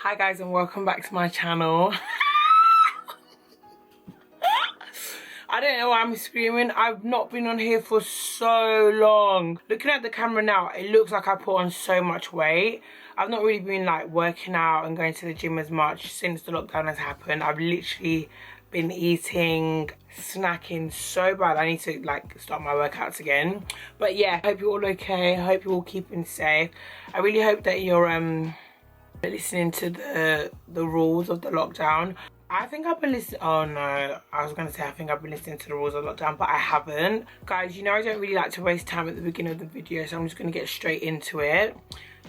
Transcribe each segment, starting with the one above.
Hi guys and welcome back to my channel. I don't know why I'm screaming. I've not been on here for so long. Looking at the camera now, it looks like I put on so much weight. I've not really been like working out and going to the gym as much since the lockdown has happened. I've literally been eating, snacking so bad. I need to like start my workouts again. But yeah, I hope you're all okay. I hope you're all keeping safe. I really hope that you're listening to the rules of the lockdown. I think I've been listening. Oh no, I was gonna say I think I've been listening to the rules of lockdown, but I haven't. Guys, you know I don't really like to waste time at the beginning of the video, so I'm just gonna get straight into it.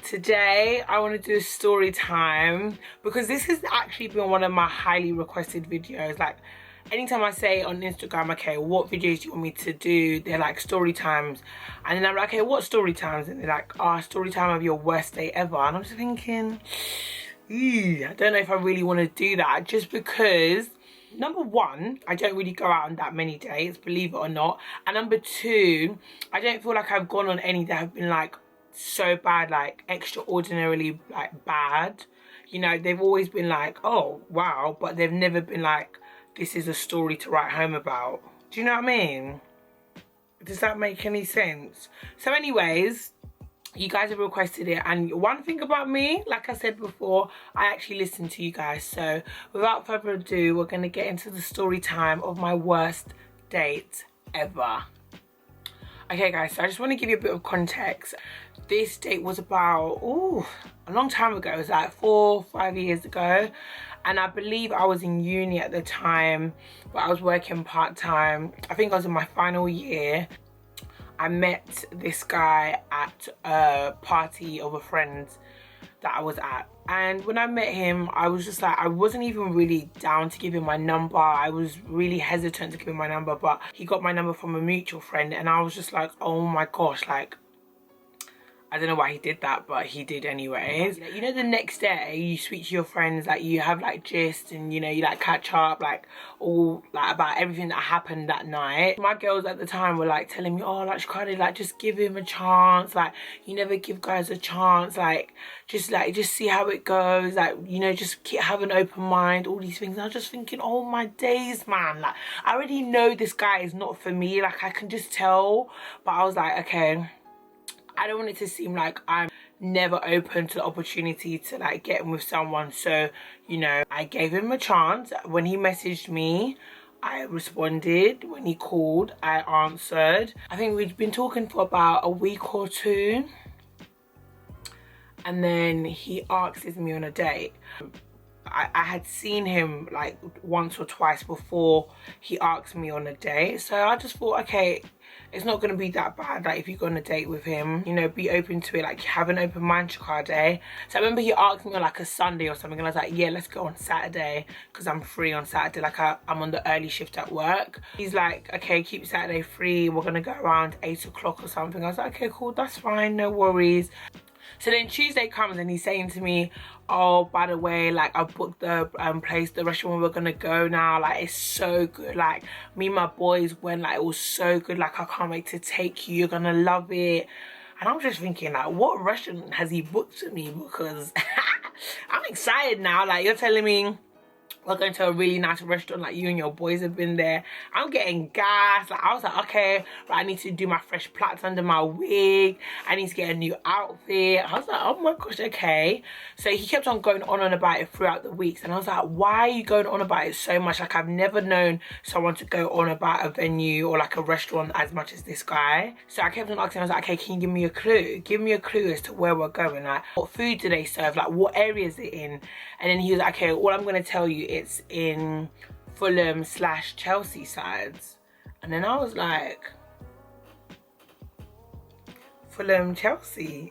Today I want to do a story time because this has actually been one of my highly requested videos. Like anytime I say on Instagram, okay, what videos do you want me to do, they're like story times, and then I'm like, okay, what story times? And they're like, story time of your worst day ever. And I'm just thinking, I don't know if I really want to do that, just because number one, I don't really go out on that many dates, believe it or not, and number two, I don't feel like I've gone on any that have been like so bad, like extraordinarily like bad. You know, they've always been like, oh wow, but they've never been like, this is a story to write home about. Do you know what I mean? Does that make any sense? So anyways, you guys have requested it, and one thing about me, like I said before, I actually listen to you guys. So without further ado, we're going to get into the story time of my worst date ever. Okay guys, so I just want to give you a bit of context. This date was about a long time ago. It was like 4-5 years ago, and I believe I was in uni at the time, but I was working part-time. I think I was in my final year. I met this guy at a party of a friend that I was at, and when I met him, I was just like, I wasn't even really down to give him my number. I was really hesitant to give him my number, but he got my number from a mutual friend, and I was just like, oh my gosh, like, I don't know why he did that, but he did anyways. You know, the next day you speak to your friends, like you have like gist, and you know, you like catch up like all like about everything that happened that night. My girls at the time were like telling me, oh, like Shkreli, like just give him a chance, like you never give guys a chance, like just see how it goes, like, you know, just have an open mind, all these things. And I was just thinking, oh my days, man, like I already know this guy is not for me, like I can just tell. But I was like, okay, I don't want it to seem like I'm never open to the opportunity to like get in with someone. So, you know, I gave him a chance. When he messaged me, I responded. When he called, I answered. I think we'd been talking for about a week or two, and then he asks me on a date. I had seen him like once or twice before he asked me on a date, so I just thought, okay, it's not going to be that bad. Like if you go on a date with him, you know, be open to it, like have an open mind, Shkreli. So I remember he asked me on like a Sunday or something, and I was like, yeah, let's go on Saturday because I'm free on Saturday, like I'm on the early shift at work. He's like, okay, keep Saturday free, we're gonna go around 8 o'clock or something. I was like, okay, cool, that's fine, no worries. So then Tuesday comes and he's saying to me, oh, by the way, like I booked the place, the restaurant where we're gonna go now, like it's so good, like me and my boys went, like it was so good, like I can't wait to take you, you're gonna love it. And I'm just thinking, like, what restaurant has he booked for me? Because I'm excited now. Like you're telling me we're going to a really nice restaurant, like you and your boys have been there. I'm getting gas. Like I was like, okay, right, I need to do my fresh plaits under my wig, I need to get a new outfit. I was like, oh my gosh, okay. So he kept on going on and about it throughout the weeks, and I was like, why are you going on about it so much? Like I've never known someone to go on about a venue or like a restaurant as much as this guy. So I kept on asking, I was like, okay, can you give me a clue? Give me a clue as to where we're going, like what food do they serve, like what area is it in? And then he was like, okay, all I'm going to tell you, it's in Fulham/Chelsea sides. And then I was like, Fulham, Chelsea?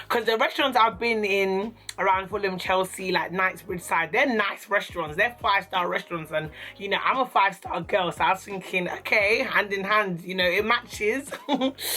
Because the restaurants I've been in around Fulham, Chelsea, like Knightsbridge side, they're nice restaurants, they're 5-star restaurants, and you know, I'm a 5-star girl, so I was thinking, okay, hand in hand, you know, it matches.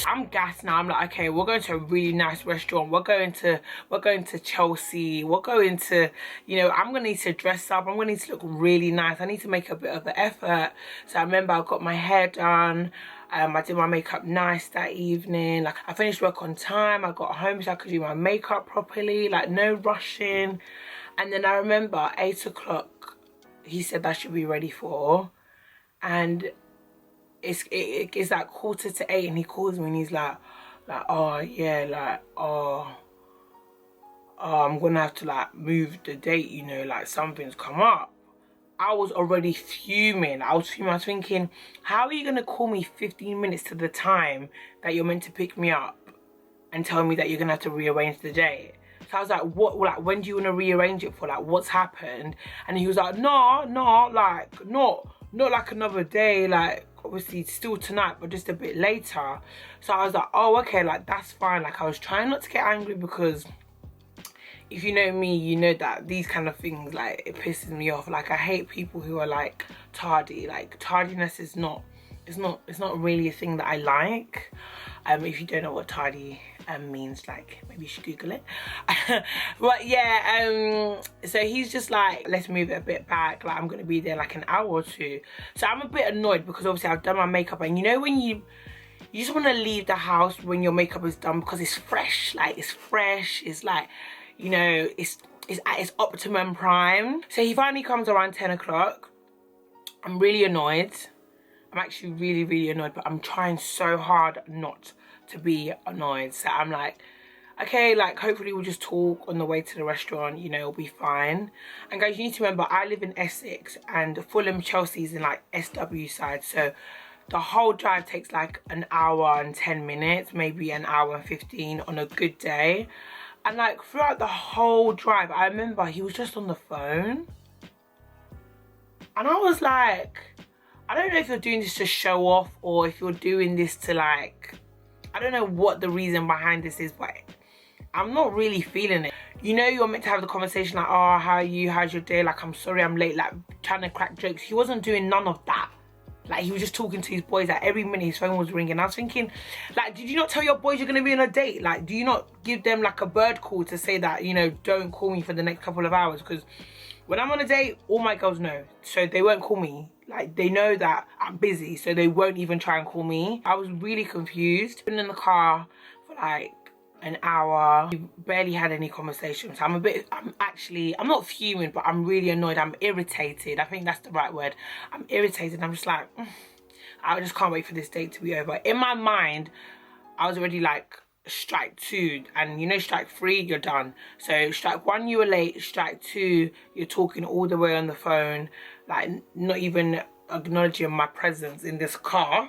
I'm gassed now. I'm like, okay, we're going to a really nice restaurant, we're going to Chelsea, we're going to, you know, I'm gonna need to dress up, I'm gonna need to look really nice, I need to make a bit of an effort. So I remember I got my hair done, I did my makeup nice that evening. Like I finished work on time, I got home so I could do my makeup properly, like no rushing. And then I remember 8 o'clock, he said I should be ready for, and it's like 7:45, and he calls me and he's like, oh yeah, like, oh, I'm gonna have to like move the date, you know, like something's come up. I was already fuming. I was thinking, how are you gonna call me 15 minutes to the time that you're meant to pick me up and tell me that you're gonna have to rearrange the date? So I was like, what, like, when do you want to rearrange it for? Like, what's happened? And he was like, no, like, not like another day, like, obviously still tonight, but just a bit later. So I was like, oh, okay, like, that's fine. Like, I was trying not to get angry, because if you know me, you know that these kind of things, like, it pisses me off. Like, I hate people who are like tardy. Like, tardiness is not, it's not really a thing that I like. If you don't know what tardy means, like, maybe you should Google it. But yeah, so he's just like, let's move it a bit back, like, I'm gonna be there like an hour or two. So I'm a bit annoyed, because obviously I've done my makeup, and you know when you just want to leave the house when your makeup is done, because it's fresh, like, it's fresh, it's like, you know, it's at its optimum prime. So he finally comes around 10 o'clock. I'm really annoyed. I'm actually really annoyed, but I'm trying so hard not to be annoyed. So I'm like, okay, like, hopefully we'll just talk on the way to the restaurant, you know, it'll be fine. And guys, you need to remember, I live in Essex, and Fulham, Chelsea's in like SW side, so the whole drive takes like an hour and 10 minutes, maybe an hour and 15 on a good day. And like, throughout the whole drive, I remember he was just on the phone. And I was like, I don't know if you're doing this to show off, or if you're doing this to, like, I don't know what the reason behind this is, but I'm not really feeling it. You know, you're meant to have the conversation like, oh, how are you? How's your day? Like, I'm sorry I'm late, like, trying to crack jokes. He wasn't doing none of that. Like, he was just talking to his boys. Like, every minute his phone was ringing. I was thinking, like, did you not tell your boys you're going to be on a date? Like, do you not give them, like, a bird call to say that, you know, don't call me for the next couple of hours? Because when I'm on a date, all my girls know. So they won't call me. Like, they know that I'm busy, so they won't even try and call me. I was really confused. Been in the car for, like, an hour. We barely had any conversations. I'm not fuming, but I'm really annoyed. I'm irritated. I think that's the right word. I'm irritated. I'm just like, I just can't wait for this date to be over. In my mind, I was already like, strike 2, and you know, strike 3, you're done. So strike 1, you were late. Strike 2, you're talking all the way on the phone, like, not even acknowledging my presence in this car.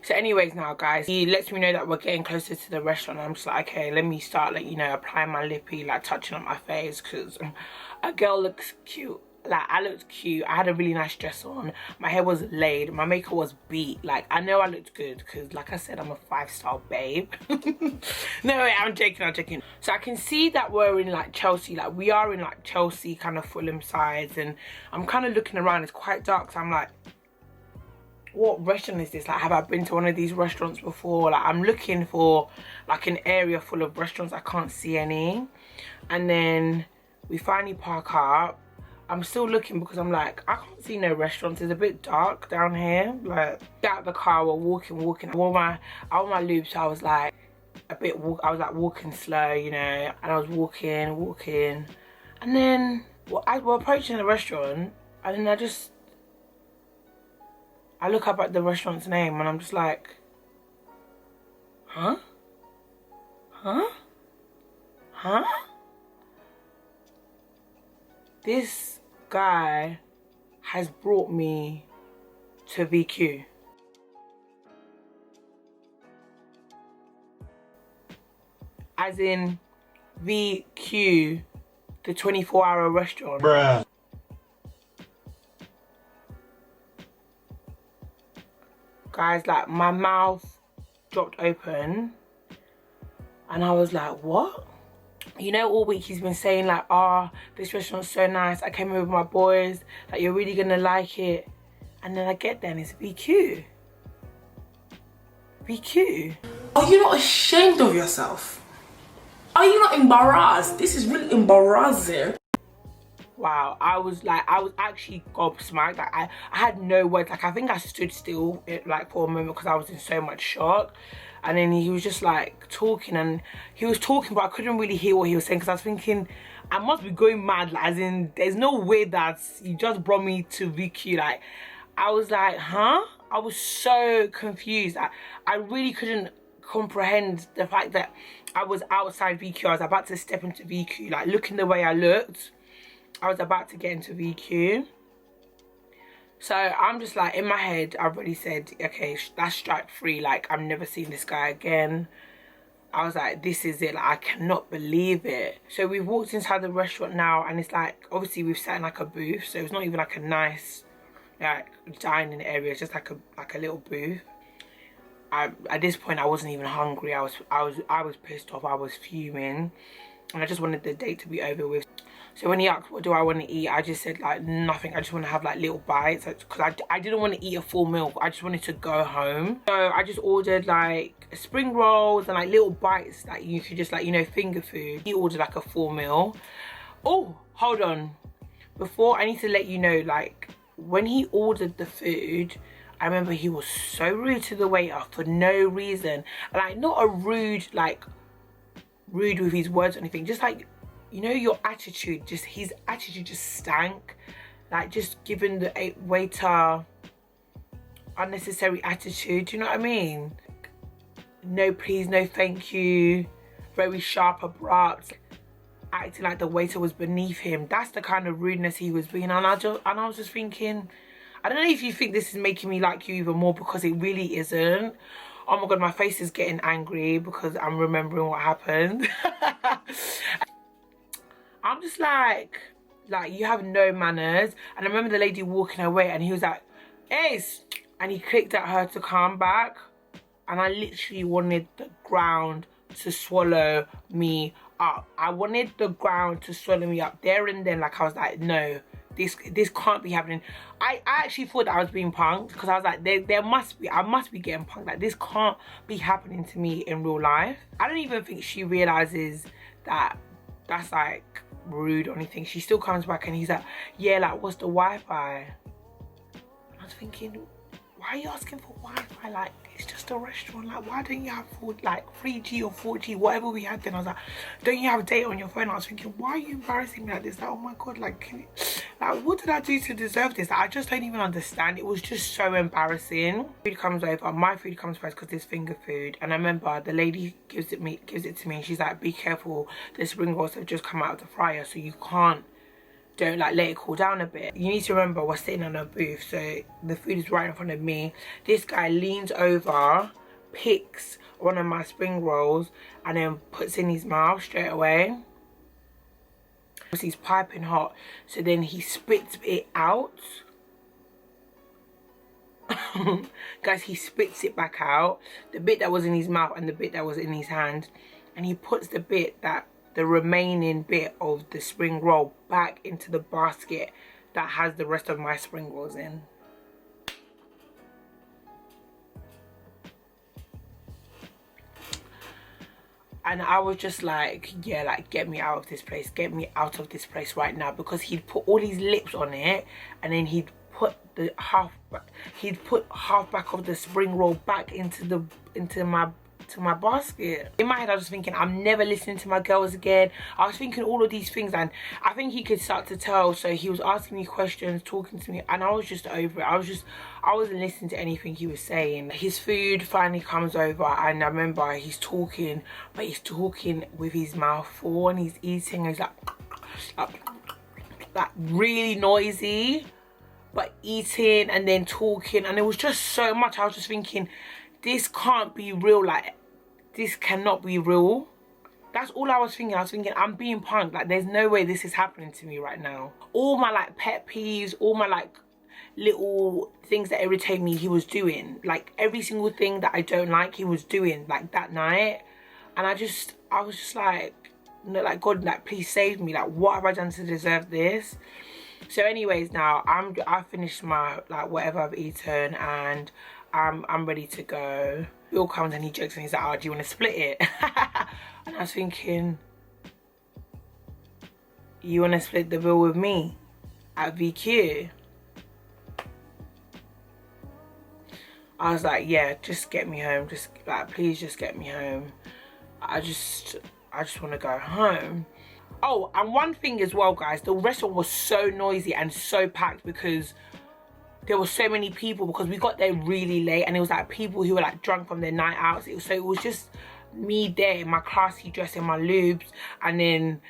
So anyways, now guys, he lets me know that we're getting closer to the restaurant. I'm just like, okay, let me start, like, you know, applying my lippy, like, touching up my face, because a girl looks cute. Like, I looked cute. I had a really nice dress on. My hair was laid. My makeup was beat. Like, I know I looked good, because, like I said, I'm a 5-star babe. No, wait, I'm joking. So I can see that we're in, like, Chelsea. Like, we are in, like, Chelsea, kind of Fulham sides, and I'm kind of looking around. It's quite dark, so I'm like, what restaurant is this? Like, have I been to one of these restaurants before? Like, I'm looking for, like, an area full of restaurants. I can't see any. And then we finally park up. I'm still looking, because I'm like, I can't see no restaurants. It's a bit dark down here. Like, get out of the car, we're walking. I wore my loops, so I was like, I was like walking slow, you know, and I was walking. And then, well, as we're approaching the restaurant, and then I look up at the restaurant's name, and I'm just like, huh? This guy has brought me to VQ. As in VQ, the 24-hour restaurant. Bruh. Guys, like, my mouth dropped open, and I was like, what? You know, all week he's been saying, like, oh, this restaurant's so nice. I came here with my boys. Like, you're really gonna like it. And then I get there and it's VQ. VQ. Are you not ashamed of yourself? Are you not embarrassed? This is really embarrassing. Wow, I was actually gobsmacked. Like, I had no words. Like, I think I stood still, like, for a moment, because I was in so much shock. And then he was just like talking, and he was talking, but I couldn't really hear what he was saying because I was thinking, I must be going mad, like, as in there's no way that you just brought me to VQ. Like, I was like, huh? I was so confused. I really couldn't comprehend the fact that I was outside VQ. I was about to step into VQ. Like, looking the way I looked, I was about to get into VQ. So I'm just like, in my head, I've already said, okay, that's strike 3. Like, I'm never seeing this guy again. I was like, this is it. Like, I cannot believe it. So we've walked inside the restaurant now, and it's like, obviously we've sat in like a booth, so it's not even like a nice like dining area. It's just like a little booth. At this point, I wasn't even hungry. I was pissed off. I was fuming, and I just wanted the date to be over with. So when he asked, what do I want to eat, I just said like nothing. I just want to have like little bites, because I didn't want to eat a full meal. I just wanted to go home. So I just ordered like spring rolls and like little bites that you could just like, you know, finger food. He ordered like a full meal. Oh, hold on. Before, I need to let you know, like, when he ordered the food, I remember he was so rude to the waiter for no reason. Like, not a rude, like, rude with his words or anything. Just like, you know, your attitude, just his attitude just stank. Like, just giving the waiter unnecessary attitude, do you know what I mean? No please, no thank you. Very sharp, abrupt. Acting like the waiter was beneath him. That's the kind of rudeness he was being. And I was just thinking, I don't know if you think this is making me like you even more, because it really isn't. Oh my god, my face is getting angry because I'm remembering what happened. I'm just like, you have no manners. And I remember the lady walking away, and he was like, Ace, and he clicked at her to calm back. And I literally wanted the ground to swallow me up. I wanted the ground to swallow me up there and then. Like, I was like, no, this can't be happening. I actually thought that I was being punked, because I was like, I must be getting punked. Like, this can't be happening to me in real life. I don't even think she realizes that that's like rude or anything. She still comes back and he's like, yeah, like, what's the Wi-Fi? I was thinking, why are you asking for Wi-Fi? Like, it's just a restaurant. Like, why don't you have 3G or 4G, whatever we had then? I was like, don't you have data on your phone? I was thinking, why are you embarrassing me like this? Like, oh my god, like, what did I do to deserve this? Like, I just don't even understand. It was just so embarrassing. Food comes over. My food comes first because there's finger food. And I remember the lady gives it to me, and she's like, be careful, the spring rolls have just come out of the fryer, so you don't like let it cool down a bit. You need to remember, we're sitting on a booth, so the food is right in front of me. This guy leans over, picks one of my spring rolls, and then puts in his mouth straight away. He's piping hot, so then he spits it out. Guys, he spits it back out, the bit that was in his mouth and the bit that was in his hand, and he puts the remaining bit of the spring roll back into the basket that has the rest of my spring rolls in. And I was just like, yeah, like, get me out of this place, get me out of this place right now, because he'd put all his lips on it, and then he'd put half back of the spring roll back into my basket. In my head, I was thinking, I'm never listening to my girls again. I was thinking all of these things, and I think he could start to tell. So he was asking me questions, talking to me, and I was just over it. I wasn't listening to anything he was saying. His food finally comes over, and I remember he's talking, but he's talking with his mouth full, and he's eating, and he's like really noisy, but eating and then talking, and it was just so much. I was just thinking, this can't be real. Like, this cannot be real. That's all I was thinking. I was thinking, I'm being punked. Like, there's no way this is happening to me right now. All my like pet peeves, all my like little things that irritate me, he was doing. Like, every single thing that I don't like, he was doing, like, that night. And I was just like, no, like, God, like, please save me. Like, what have I done to deserve this? So anyways, now I finished my like whatever I've eaten, and I'm ready to go. Bill comes and he jokes and he's like, oh, do you want to split it? And I was thinking, you want to split the bill with me at VQ? I was like, yeah, just get me home. Just like, please just get me home. I just want to go home. Oh, and one thing as well, guys, the restaurant was so noisy and so packed because there were so many people, because we got there really late, and it was like people who were like drunk from their night out. So it was just me there in my classy dress and my lubes, and then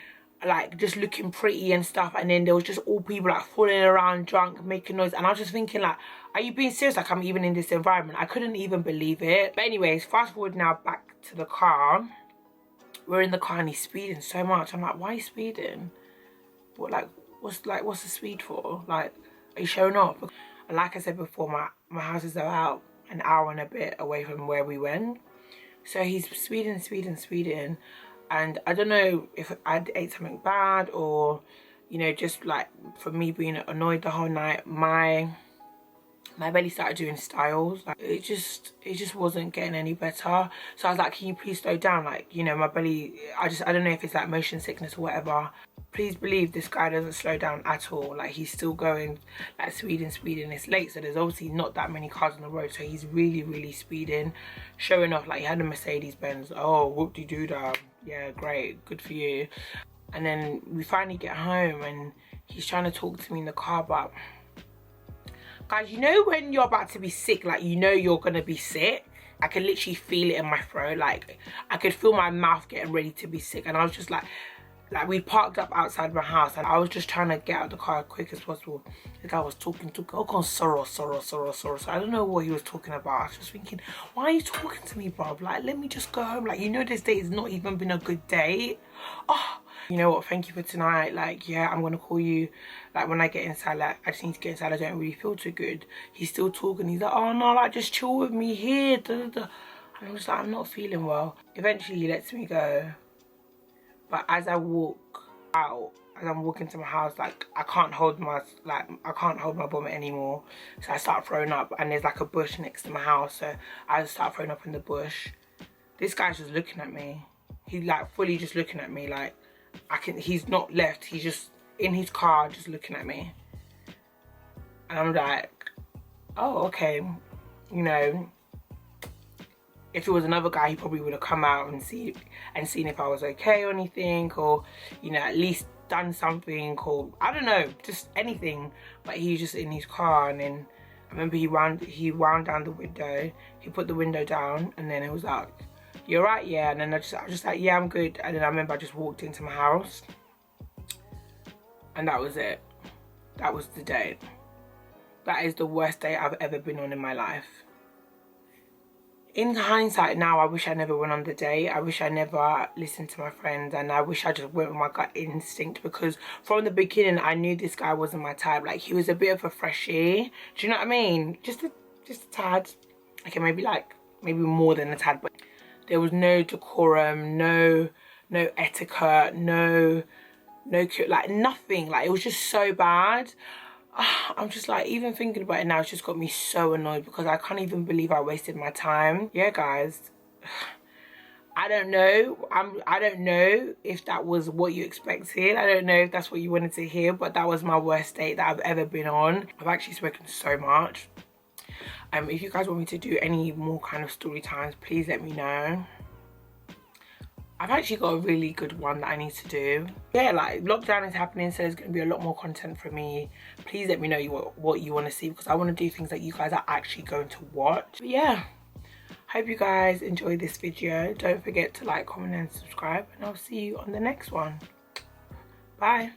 like just looking pretty and stuff, and then there was just all people like falling around drunk, making noise, and I was just thinking like, are you being serious? Like, I'm even in this environment. I couldn't even believe it. But anyways, fast forward now back to the car. We're in the car and he's speeding so much. I'm like, why are you speeding? What's the speed for? Like, are you showing off? And like I said before, my house is about an hour and a bit away from where we went. So he's speeding. And I don't know if I ate something bad, or, you know, just like for me being annoyed the whole night, my belly started doing styles. Like, it just wasn't getting any better. So I was like, can you please slow down? Like, you know, my belly, I don't know if it's like motion sickness or whatever. Please believe this guy doesn't slow down at all. Like, he's still going like speeding. It's late, so there's obviously not that many cars on the road, so he's really speeding, showing off. Like, he had a Mercedes Benz. Oh, whoop-de-doo da. Yeah, great, good for you. And then we finally get home and he's trying to talk to me in the car, but guys, you know when you're about to be sick, like, you know you're gonna be sick? I could literally feel it in my throat. Like, I could feel my mouth getting ready to be sick. And I was just like we parked up outside my house, and I was just trying to get out of the car as quick as possible. The guy was talking to sorrow. So I don't know what he was talking about. I was just thinking, why are you talking to me, bruv? Like, let me just go home. Like, you know, this day has not even been a good day. Oh, you know what, thank you for tonight. Like, yeah, I'm gonna call you like when I get inside. Like, I just need to get inside. I don't really feel too good. He's still talking. He's like, oh no, like, just chill with me here. And I was like, I'm not feeling well. Eventually he lets me go, but as I walk out, as I'm walking to my house, like, I can't hold my vomit anymore. So I start throwing up, and there's like a bush next to my house, so I just start throwing up in the bush. This guy's just looking at me. He's like fully just looking at me. Like, he's not left, he's just in his car just looking at me. And I'm like, oh, okay. You know, if it was another guy, he probably would have come out and seen if I was okay or anything, or, you know, at least done something, or I don't know, just anything. But he was just in his car, and then I remember he wound down the window. He put the window down, and then it was like, you're right, yeah. And then I was just like, yeah, I'm good. And then I remember I just walked into my house, and that was it. That was the day. That is the worst day I've ever been on in my life. In hindsight now, I wish I never went on the date. I wish I never listened to my friends, and I wish I just went with my gut instinct, because from the beginning I knew this guy wasn't my type. Like, he was a bit of a freshie. Do you know what I mean? Just a tad. Okay, maybe more than a tad, but there was no decorum, no etiquette, no like nothing. Like, it was just so bad. I'm just like, even thinking about it now, it's just got me so annoyed, because I can't even believe I wasted my time. Yeah, guys, I don't know. I don't know if that was what you expected. I don't know if that's what you wanted to hear, but that was my worst date that I've ever been on. I've actually spoken so much. If you guys want me to do any more kind of story times, please let me know. I've actually got a really good one that I need to do. Yeah, like, lockdown is happening, so there's going to be a lot more content for me. Please let me know what you want to see, because I want to do things that you guys are actually going to watch. But yeah, hope you guys enjoyed this video. Don't forget to like, comment and subscribe, and I'll see you on the next one. Bye.